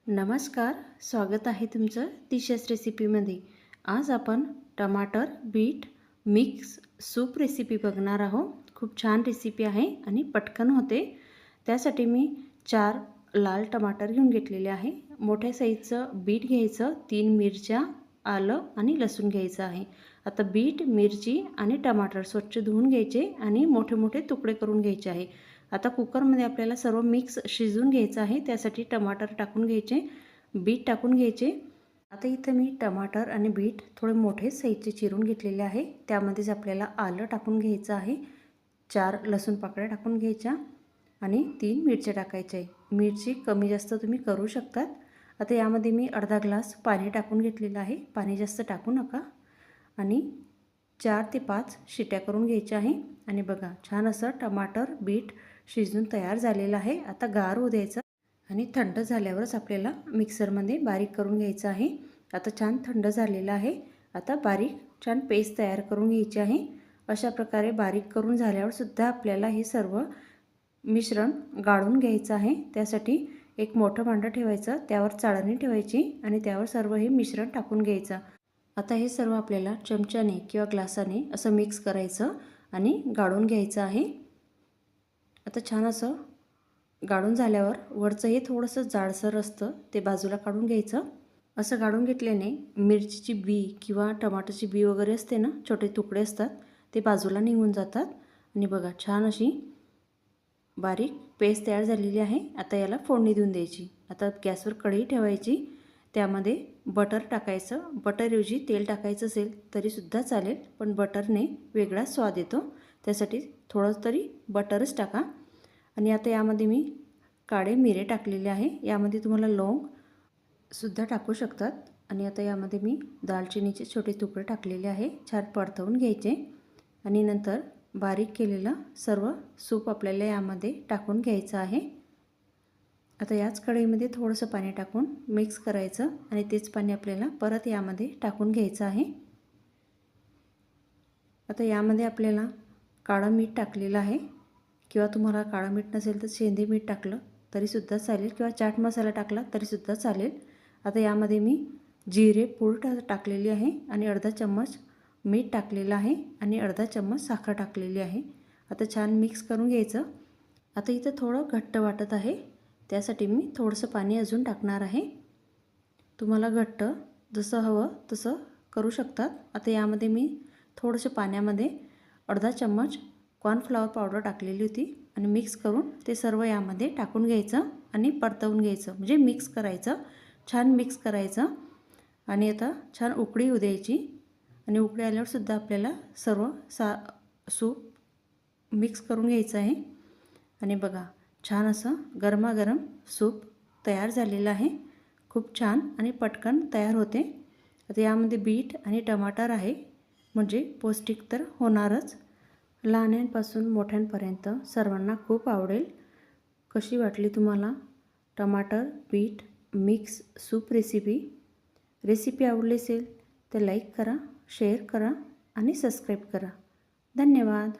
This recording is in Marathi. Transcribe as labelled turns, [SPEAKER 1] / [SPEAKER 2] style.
[SPEAKER 1] नमस्कार, स्वागत आहे तुमचं दिशा's रेसिपीमध्ये। आज आपण टमाटर बीट मिक्स सूप रेसिपी बघणार आहोत। खूप छान रेसिपी आहे आणि पटकन होते। त्यासाठी मी 4 लाल टमाटर घेऊन घेतलेले आहे। मोठ्या साईजचं बीट घ्यायचं, 3 मिरच्या, आलं आणि लसूण घ्यायचं आहे। आता बीट, मिरची आणि टमाटर स्वच्छ धुवून घ्यायचे आणि मोठे मोठे तुकडे करून घ्यायचे आहे। आता कुकरमध्ये आपल्याला सर्व मिक्स शिजवून घ्यायचं आहे। त्यासाठी टमाटर टाकून घ्यायचे, बीट टाकून घ्यायचे। आता इथे मी टमाटर आणि बीट थोडे मोठे साईजचे चिरून घेतलेले आहे। त्यामध्येच आपल्याला आलं टाकून घ्यायचं आहे, 4 लसूण पाकळ्या टाकून घ्यायच्या आणि 3 मिरच्या टाकायच्या आहे। मिरची कमी जास्त तुम्ही करू शकतात। आता यामध्ये मी अर्धा ग्लास पाणी टाकून घेतलेलं आहे, पाणी जास्त टाकू नका। आणि 4 ते 5 शिट्या करून घ्यायच्या आहे। आणि बघा छान असं टमाटर बीट शिजून तयार झालेलं आहे। आता गार होऊ द्यायचं आणि थंड झाल्यावरच आपल्याला मिक्सरमध्ये बारीक करून घ्यायचं आहे। आता छान थंड झालेलं आहे। आता बारीक छान पेस्ट तयार करून घ्यायची आहे। अशा प्रकारे बारीक करून झाल्यावर सुद्धा आपल्याला हे सर्व मिश्रण गाळून घ्यायचं आहे। त्यासाठी एक मोठं भांडं ठेवायचं, त्यावर चाळणी ठेवायची आणि त्यावर सर्व हे मिश्रण टाकून घ्यायचं। आता हे सर्व आपल्याला चमच्याने किंवा ग्लासाने असं मिक्स करायचं आणि गाळून घ्यायचं आहे। आता छान असं गाळून झाल्यावर वरचं हे थोडंसं जाडसर असतं ते बाजूला काढून घ्यायचं। असं गाळून घेतल्याने मिरचीची बी किंवा टमाटरची बी वगैरे असते ना, छोटे तुकडे असतात, ते बाजूला निघून जातात। आणि बघा छान अशी बारीक पेस्ट तयार झालेली आहे। आता याला फोडणी देऊन द्यायची। आता गॅसवर कढई ठेवायची, त्यामध्ये बटर टाकायचं। बटरऐवजी तेल टाकायचं असेल तरीसुद्धा चालेल, पण बटरने वेगळा स्वाद येतो, त्यासाठी थोडं तरी बटरच टाका। आणि आता यामध्ये मी काळे मिरे टाकलेले आहे, यामध्ये तुम्हाला लवंगसुद्धा टाकू शकतात। आणि आता यामध्ये मी दालचिनीचे छोटे तुकडे टाकलेले आहे, छान परतवून घ्यायचे। आणि नंतर बारीक केलेलं सर्व सूप आपल्याला यामध्ये टाकून घ्यायचं आहे। आता याच कढईमध्ये थोडंसं पाणी टाकून मिक्स करायचं आणि तेच पाणी आपल्याला परत यामध्ये टाकून घ्यायचं आहे। आता यामध्ये आपल्याला काळं मीठ टाकलेलं आहे, किंवा तुम्हाला काळं मीठ नसेल तर सेंधे मीठ टाकलं तरीसुद्धा चालेल, किंवा चाट मसाला टाकला तरीसुद्धा चालेल। आता यामध्ये मी जिरे पूड टाकलेली आहे आणि अर्धा चम्मच मीठ टाकलेलं आहे आणि अर्धा चम्मच साखर टाकलेली आहे। आता छान मिक्स करून घ्यायचं। आता इथं थोडं घट्ट वाटत आहे, त्यासाठी मी थोडंसं पाणी अजून टाकणार आहे। तुम्हाला घट्ट जसं हवं तसं करू शकतात। आता यामध्ये मी थोडंसं पाण्यामध्ये अर्धा चम्मच कॉर्नफ्लॉवर पावडर टाकलेली होती आणि मिक्स करून ते सर्व यामध्ये टाकून घ्यायचं आणि परतवून घ्यायचं, म्हणजे मिक्स करायचं, छान मिक्स करायचं। आणि आता छान उकळी येऊ द्यायची आणि उकळी आल्यावर सुद्धा आपल्याला सर्व सूप मिक्स करून घ्यायचं आहे। आणि बघा छान असं गरमागरम सूप तयार झालेलं आहे, खूप छान आणि पटकन तयार होते। आता यामध्ये बीट आणि टमाटर आहे, म्हणजे पौष्टिक तर होणारच। लहानांपासून मोठ्यांपर्यंत सर्वांना खूप आवडेल। कशी वाटली तुम्हाला टमाटर बीट मिक्स सूप रेसिपी आवडली असेल तर लाईक करा, शेअर करा आणि सबस्क्राईब करा। धन्यवाद।